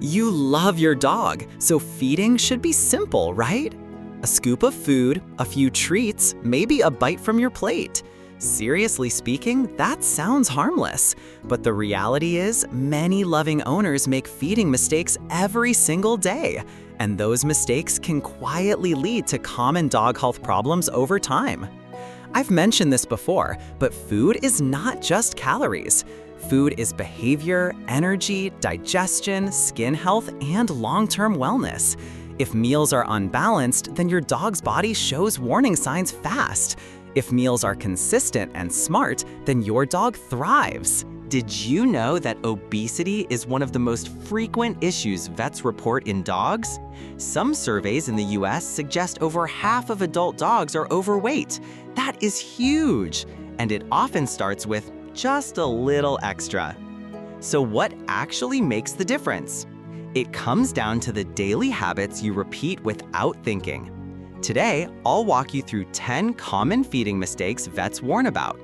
You love your dog, so feeding should be simple, right? A scoop of food, a few treats, maybe a bite from your plate. Seriously speaking, that sounds harmless. But the reality is, many loving owners make feeding mistakes every single day. And those mistakes can quietly lead to common dog health problems over time. I've mentioned this before, but food is not just calories. Food is behavior, energy, digestion, skin health, and long-term wellness. If meals are unbalanced, then your dog's body shows warning signs fast. If meals are consistent and smart, then your dog thrives. Did you know that obesity is one of the most frequent issues vets report in dogs? Some surveys in the US suggest over half of adult dogs are overweight. That is huge, and it often starts with just a little extra. So what actually makes the difference? It comes down to the daily habits you repeat without thinking. Today, I'll walk you through 10 common feeding mistakes vets warn about.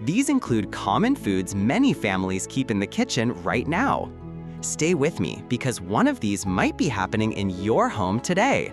These include common foods many families keep in the kitchen right now. Stay with me because one of these might be happening in your home today.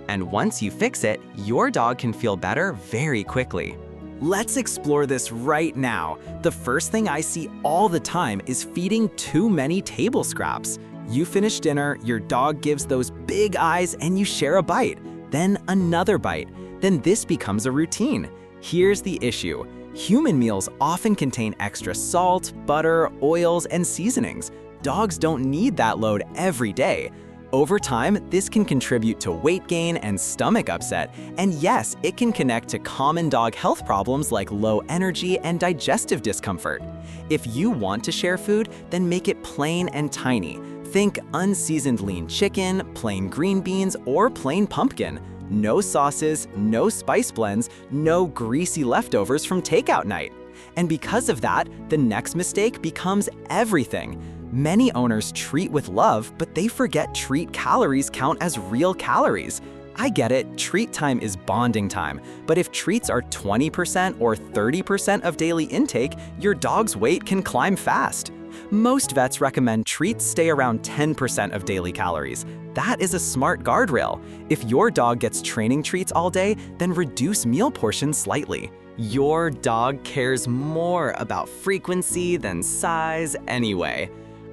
And once you fix it, your dog can feel better very quickly. Let's explore this right now. The first thing I see all the time is feeding too many table scraps. You finish dinner, your dog gives those big eyes, and you share a bite, then another bite. Then this becomes a routine. Here's the issue. Human meals often contain extra salt, butter, oils, and seasonings. Dogs don't need that load every day. Over time, this can contribute to weight gain and stomach upset, and yes, it can connect to common dog health problems like low energy and digestive discomfort. If you want to share food, then make it plain and tiny. Think unseasoned lean chicken, plain green beans, or plain pumpkin. No sauces, no spice blends, no greasy leftovers from takeout night. And because of that, the next mistake becomes everything. Many owners treat with love, but they forget treat calories count as real calories. I get it, treat time is bonding time, but if treats are 20% or 30% of daily intake, your dog's weight can climb fast. Most vets recommend treats stay around 10% of daily calories. That is a smart guardrail. If your dog gets training treats all day, then reduce meal portions slightly. Your dog cares more about frequency than size anyway.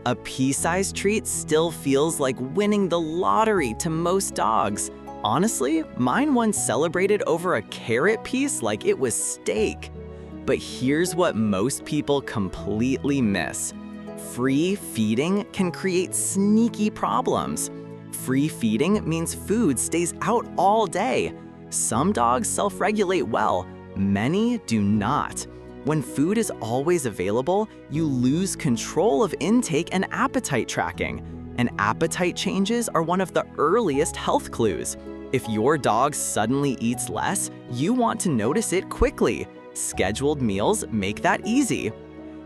A pea-sized treat still feels like winning the lottery to most dogs. Honestly, mine once celebrated over a carrot piece like it was steak. But here's what most people completely miss. Free feeding can create sneaky problems. Free feeding means food stays out all day. Some dogs self-regulate well, many do not. When food is always available, you lose control of intake and appetite tracking. And appetite changes are one of the earliest health clues. If your dog suddenly eats less, you want to notice it quickly. Scheduled meals make that easy.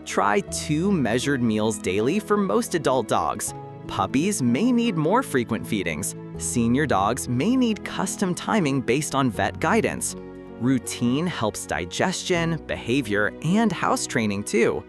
Try 2 measured meals daily for most adult dogs. Puppies may need more frequent feedings. Senior dogs may need custom timing based on vet guidance. Routine helps digestion, behavior, and house training too.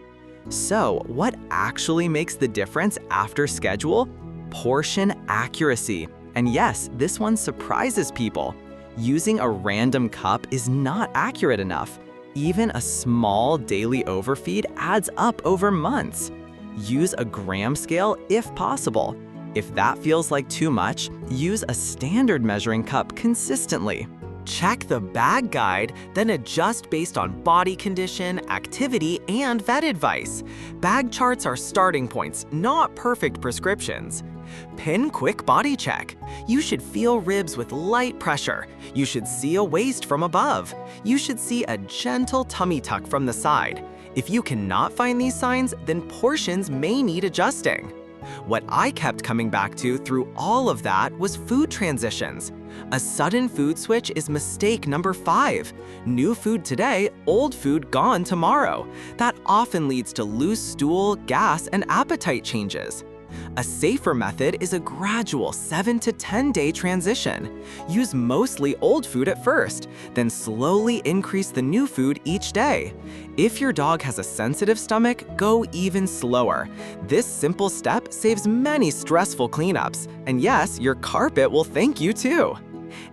So, what actually makes the difference after schedule? Portion accuracy. And yes, this one surprises people. Using a random cup is not accurate enough. Even a small daily overfeed adds up over months. Use a gram scale if possible. If that feels like too much, use a standard measuring cup consistently. Check the bag guide, then adjust based on body condition, activity, and vet advice. Bag charts are starting points, not perfect prescriptions. Pin quick body check. You should feel ribs with light pressure. You should see a waist from above. You should see a gentle tummy tuck from the side. If you cannot find these signs, then portions may need adjusting. What I kept coming back to through all of that was food transitions. A sudden food switch is mistake number 5. New food today, old food gone tomorrow. That often leads to loose stool, gas, and appetite changes. A safer method is a gradual 7 to 10-day transition. Use mostly old food at first, then slowly increase the new food each day. If your dog has a sensitive stomach, go even slower. This simple step saves many stressful cleanups, and yes, your carpet will thank you too.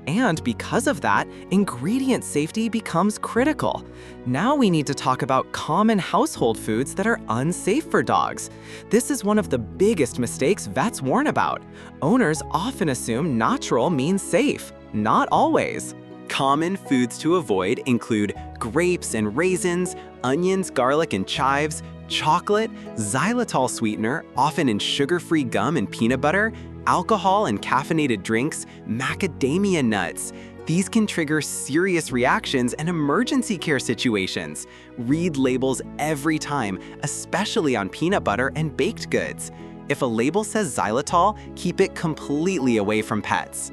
And because of that, ingredient safety becomes critical. Now we need to talk about common household foods that are unsafe for dogs. This is one of the biggest mistakes vets warn about. Owners often assume natural means safe. Not always. Common foods to avoid include grapes and raisins, onions, garlic, and chives, chocolate, xylitol sweetener, often in sugar-free gum and peanut butter, alcohol and caffeinated drinks, macadamia nuts. These can trigger serious reactions and emergency care situations. Read labels every time, especially on peanut butter and baked goods. If a label says xylitol, keep it completely away from pets.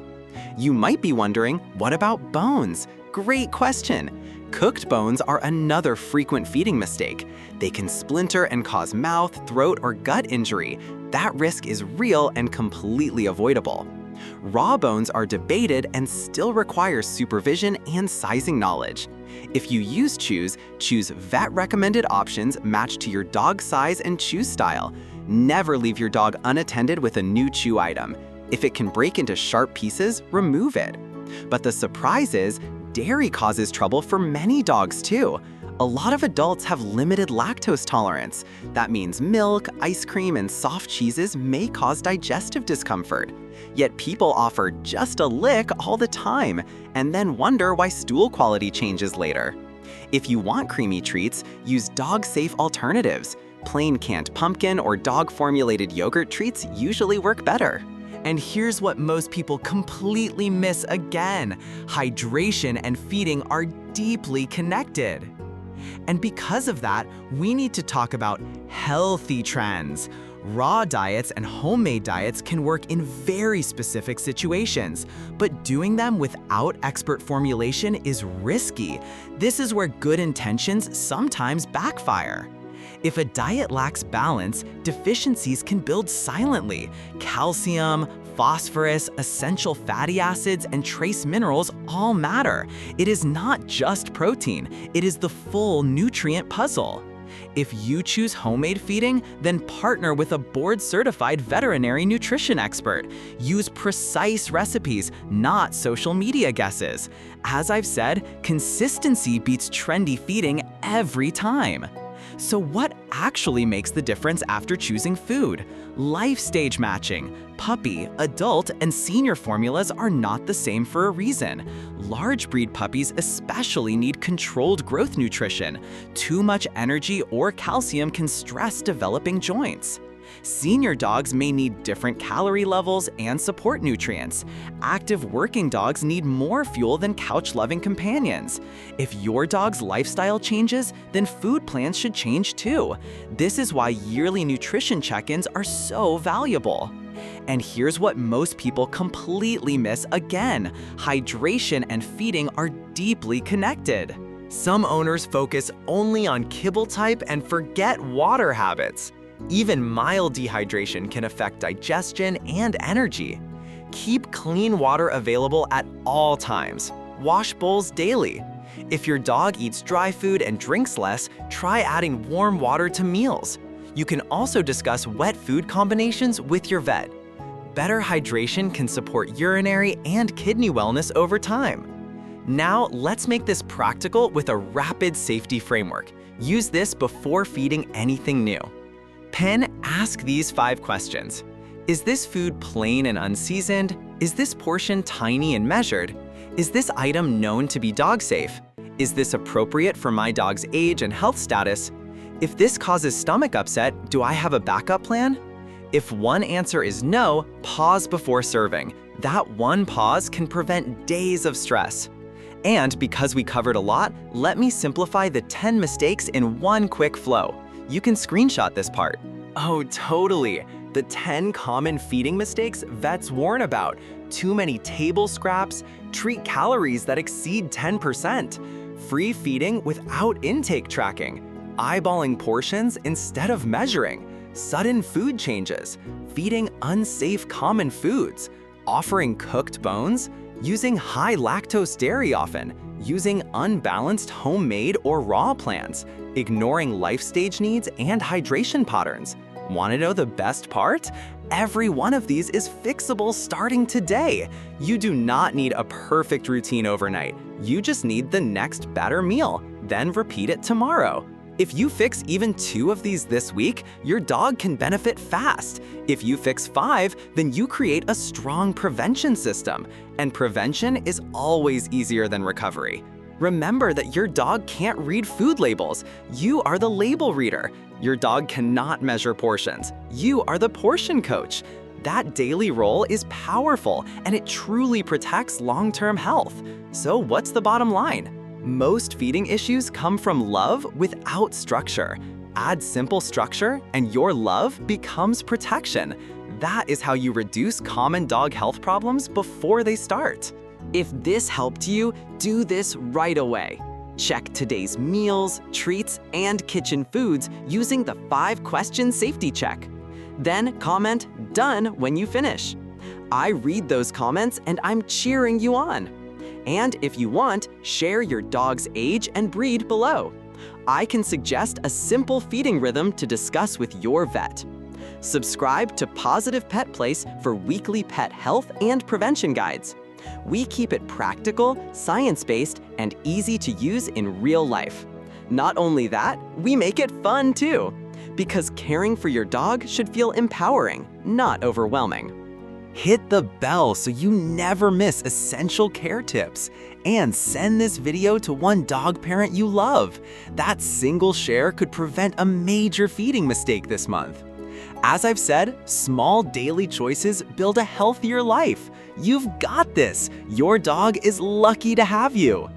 You might be wondering, what about bones? Great question. Cooked bones are another frequent feeding mistake. They can splinter and cause mouth, throat, or gut injury. That risk is real and completely avoidable. Raw bones are debated and still require supervision and sizing knowledge. If you use chews, choose vet-recommended options matched to your dog's size and chew style. Never leave your dog unattended with a new chew item. If it can break into sharp pieces, remove it. But the surprise is, dairy causes trouble for many dogs too. A lot of adults have limited lactose tolerance. That means milk, ice cream, and soft cheeses may cause digestive discomfort. Yet people offer just a lick all the time and then wonder why stool quality changes later. If you want creamy treats, use dog-safe alternatives. Plain canned pumpkin or dog-formulated yogurt treats usually work better. And here's what most people completely miss again. Hydration and feeding are deeply connected. And because of that, we need to talk about healthy trends. Raw diets and homemade diets can work in very specific situations, but doing them without expert formulation is risky. This is where good intentions sometimes backfire. If a diet lacks balance, deficiencies can build silently. Calcium, phosphorus, essential fatty acids, and trace minerals all matter. It is not just protein, it is the full nutrient puzzle. If you choose homemade feeding, then partner with a board-certified veterinary nutrition expert. Use precise recipes, not social media guesses. As I've said, consistency beats trendy feeding every time. So what actually makes the difference after choosing food? Life stage matching. Puppy, adult, and senior formulas are not the same for a reason. Large breed puppies especially need controlled growth nutrition. Too much energy or calcium can stress developing joints. Senior dogs may need different calorie levels and support nutrients. Active working dogs need more fuel than couch-loving companions. If your dog's lifestyle changes, then food plans should change too. This is why yearly nutrition check-ins are so valuable. And here's what most people completely miss again. Hydration and feeding are deeply connected. Some owners focus only on kibble type and forget water habits. Even mild dehydration can affect digestion and energy. Keep clean water available at all times. Wash bowls daily. If your dog eats dry food and drinks less, try adding warm water to meals. You can also discuss wet food combinations with your vet. Better hydration can support urinary and kidney wellness over time. Now, let's make this practical with a rapid safety framework. Use this before feeding anything new. Pen, ask these 5 questions. Is this food plain and unseasoned? Is this portion tiny and measured? Is this item known to be dog safe? Is this appropriate for my dog's age and health status? If this causes stomach upset, do I have a backup plan? If one answer is no, pause before serving. That one pause can prevent days of stress. And because we covered a lot, let me simplify the 10 mistakes in one quick flow. You can screenshot this part. Oh, totally. The 10 common feeding mistakes vets warn about. Too many table scraps, treat calories that exceed 10%, free feeding without intake tracking, eyeballing portions instead of measuring, sudden food changes, feeding unsafe common foods, offering cooked bones, using high lactose dairy often, using unbalanced homemade or raw plants, ignoring life stage needs and hydration patterns. Want to know the best part? Every one of these is fixable starting today. You do not need a perfect routine overnight. You just need the next better meal, then repeat it tomorrow. If you fix even 2 of these this week, your dog can benefit fast. If you fix 5, then you create a strong prevention system. And prevention is always easier than recovery. Remember that your dog can't read food labels. You are the label reader. Your dog cannot measure portions. You are the portion coach. That daily role is powerful, and it truly protects long-term health. So what's the bottom line? Most feeding issues come from love without structure. Add simple structure, and your love becomes protection. That is how you reduce common dog health problems before they start. If this helped you, do this right away. Check today's meals, treats, and kitchen foods using the 5-question safety check. Then comment "Done" when you finish. I read those comments and I'm cheering you on. And if you want, share your dog's age and breed below. I can suggest a simple feeding rhythm to discuss with your vet. Subscribe to Pawsitive Pet Place for weekly pet health and prevention guides. We keep it practical, science-based, and easy to use in real life. Not only that, we make it fun too, because caring for your dog should feel empowering, not overwhelming. Hit the bell so you never miss essential care tips, and send this video to one dog parent you love. That single share could prevent a major feeding mistake this month. As I've said, small daily choices build a healthier life. You've got this. Your dog is lucky to have you.